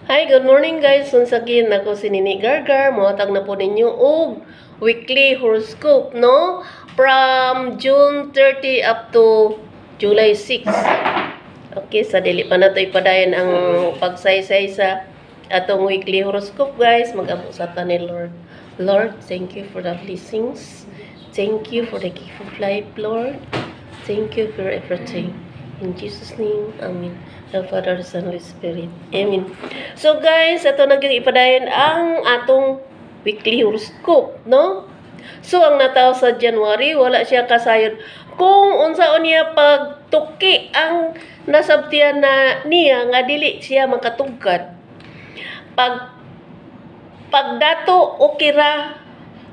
Hi, good morning guys. Once again, ako si Nini Gargar. Muhatag na po ninyo og weekly horoscope, no? From June 30 up to July 6. Okay, sa dili pa na ito ipadayon ang pagsaysay sa atong weekly horoscope, guys. Mag-amo sa ta ni Lord. Lord, thank you for the blessings. Thank you for the gift of life, Lord. Thank you for everything. In Jesus' name, Amen. The Father, the Son, Holy Spirit. Amen. So guys, ito na ipadayon ang atong weekly horoscope, no? So ang nataw sa January, wala siya kasayod. Kung unsaon niya pagtuki ang nasabtian na niya nga dili siya makatugkad. Pagdato okay ra,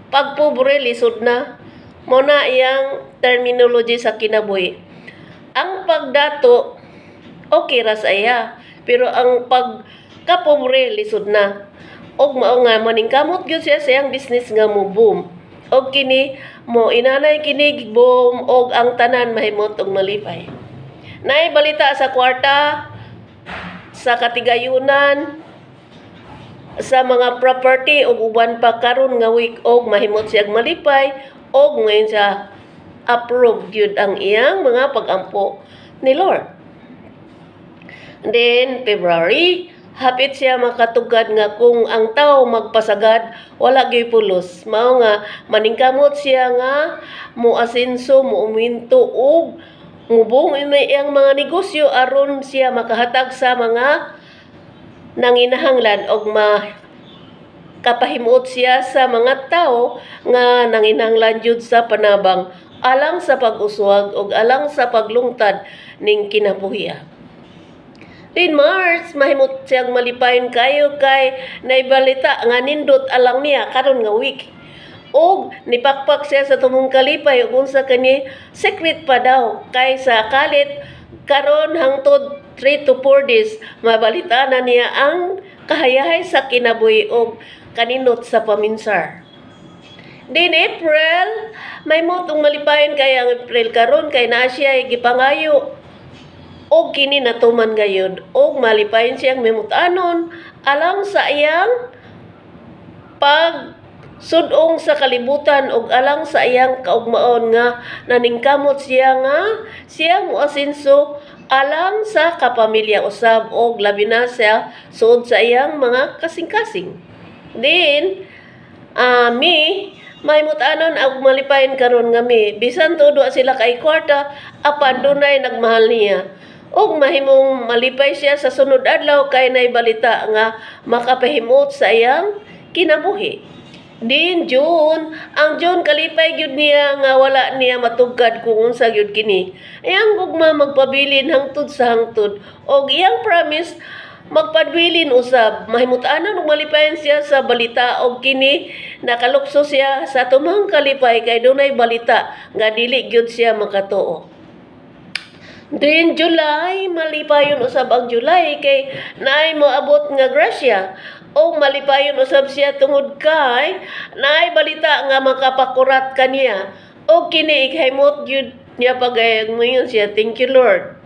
pagpobre lisod na. Muna iyang terminology sa kinabuhi. Ang pagdato okay ra sa iya, pero ang pagkapobre lisod na. Og mao nga maningkamot gyud siya sa iyang business nga mo boom. Og kini mo inanay kini boom og ang tanan mahimot og malipay. Nay balita sa kwarta, sa katigayunan, sa mga property og uban pa karon nga week og mahimot siya malipay og ngayon siya approve gyud ang iyang mga pagampo ni Lord. Then February, hapit siya makatugad nga kung ang tao magpasagad wala gyud pulos. Mao nga maningkamot siya nga moasenso, muuminto og mubong iyang mga negosyo aron siya makahatag sa mga nanginahanglan og kapahimuot siya sa mga tao nga nanginahanglan jud sa panabang alang sa pag-uswag og alang sa paglungtad ning kinabuhi. In March, mahimot siyang malipayon kayo kay naibalita nga nindot alang niya karon nga week. Og nipakpak siya sa tumong kalipay ug unsa kani secret pa daw kay sa kalit karon hangtod 3 to 4 days mabalita na niya ang kahayahay sa kinabuhi og kanindot sa paminsar. Din April, may motong malipayon kay ang April karon kay naa siya gipangayo og kini natuman gayud og malipayon siyang memutanon alang sa iyang pagsudong sa kalibutan og alang sa iyang kaugmaon nga naningkamot siya nga siya moasenso alang sa kapamilya usab og labi na siya suod sa iyang mga kasing-kasing. Then may mutanon og malipayon karon nga bisan todo sila kay kwarta apan dunay nagmahal niya. Og mahimong malipay siya sa sunod adlaw kay naibalita nga makapahimot sa iyang kinabuhi. Din June, ang June kalipay gyud niya nga wala niya matugkad kung unsa gyud kini. Iyang gugma magpabilin hangtod sa hangtod og iyang promise magpadbilin usab. Mahimutanon og malipayon siya sa balita og kini nakalukso siya sa tumang kalipay kay dunay balita nga dili gyud siya makatuo. Then July, malipayon usab ang July kay naay moabot nga grasya o malipayon usab siya tungod kay naay balita nga makapakurat kaniya o kini ikhimot gyud niya pagayag mayon siya. Thank you Lord.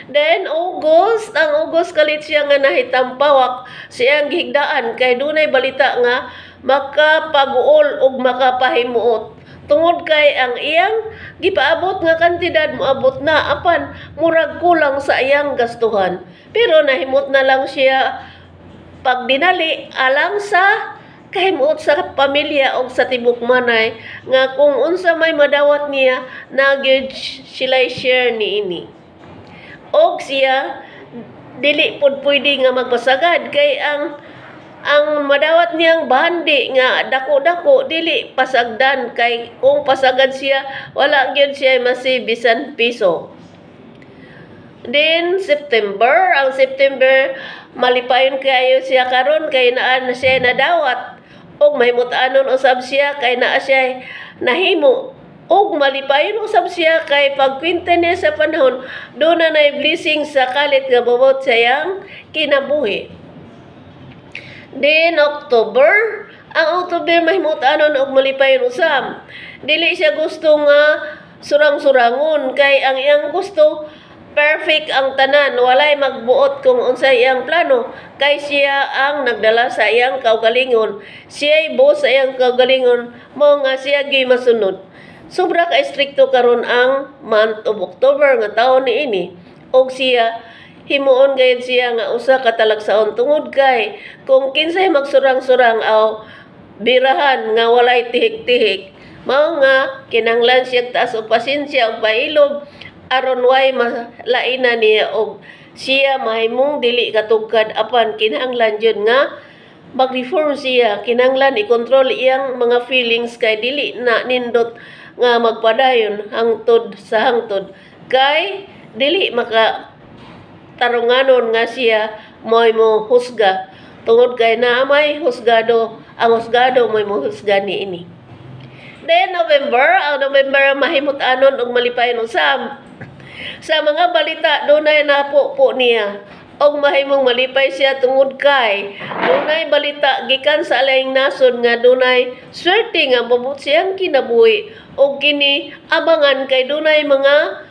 Then August, ang August kalit siya nga nahitampawak siyang gihigdaan kay dunay balita nga makapag-uol og makapahimuot. Tungod kay ang iyang gipaabot nga kantidad moabot na apan murag kulang sa iyang gastuhan. Pero nahimot na lang siya pagdinali alang sa kahimuot sa pamilya o sa tibok manay nga kung unsa may madawat niya na gyud sila share niini. Og siya dili pud pwede nga magpasagad kay ang madawat niyang bandi nga dako-dako dili pasagdan kay kung pasagad siya wala gyud siya masibisan piso. Then September, ang September malipayon kayo siya karon kay naa na siya nadawat og mahimutanon usab siya kay naa siya nahimo og malipayon usab siya kay pagkwinta niya sa panahon do na nay blessing sa kalit nga bawat sa iyang kinabuhi. Then October, ang October mahimutanon og malipayon usab. Dili siya gusto nga surang-surangon kay ang iyang gusto perfect ang tanan, walay magbuot kung unsay iyang plano, kay siya ang nagdala sa iyang kaugalingon. Siya'y boss sa iyang kaugalingon, mo nga siya gi masunod. Sobra ka istrikto karon ang month of October nga taon niini. Og siya himuon gayud siya nga usa ka talagsaon tungod kay kung kinsay magsurang-surang aw birahan nga walay tihik-tihik, mao nga kinanglan siya taas og pasensya ug pailob aron way malainan niya og siya mahimong dili katugkad apan kinahanglan jud nga mag-reform siya. Kinahanglan i-control iyang mga feelings kay dili na nindot nga magpadayon hangtod sa hangtod kay dili maka tarunganon nga siya mo'y mo husga tungod kay na may husgado, ang husgado mo'y mo husga niini. Then ang November mahimut-anon og malipayon usab sa mga balita dunay napo niya og mahimong malipay siya tungod kay dunay balita gikan sa alayng nasod nga dunay swerte nga mabut siyang kinabuhi og kini abangan kay dunay mga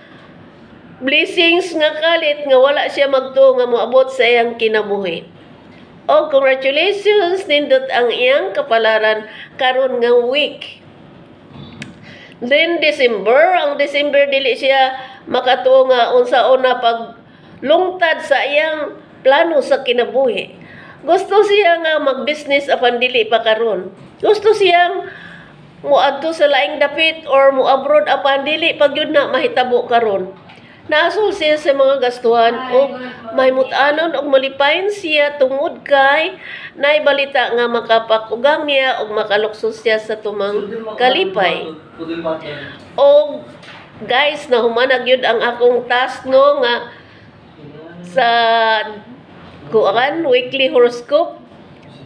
blessings nga kalit nga wala siya magtuo nga moabot sa iyang kinabuhi. O congratulations, nindot ang iyang kapalaran karon nga week. Then ang December dili siya makatuo nga unsa-una pag lungtad sa iyang plano sa kinabuhi. Gusto siya nga mag-business apan dili pa karon. Gusto siyang moadto sa laing dapit or mo-abroad apan dili pagyud na mahitabo karon. Naasol siya sa mga gastuhan o mahimut-anon og malipayon siya tungod kay naibalita nga makapakugang niya og makaluksos siya sa tumang kalipay. O guys, nahumanag yun ang akong task no nga sa kuan weekly horoscope.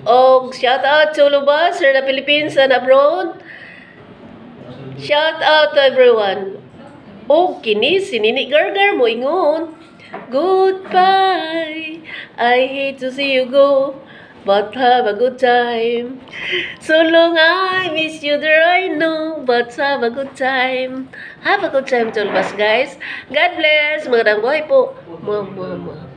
Og shout out to Lubas, Sir na Philippines and abroad. Shout out to everyone. O kini sinini gargar mo ingon. Goodbye. I hate to see you go, but have a good time. So long I miss you there I know, but have a good time. Have a good time to all of us guys. God bless. Magandang buhay po. Mwah, mwah, mwah.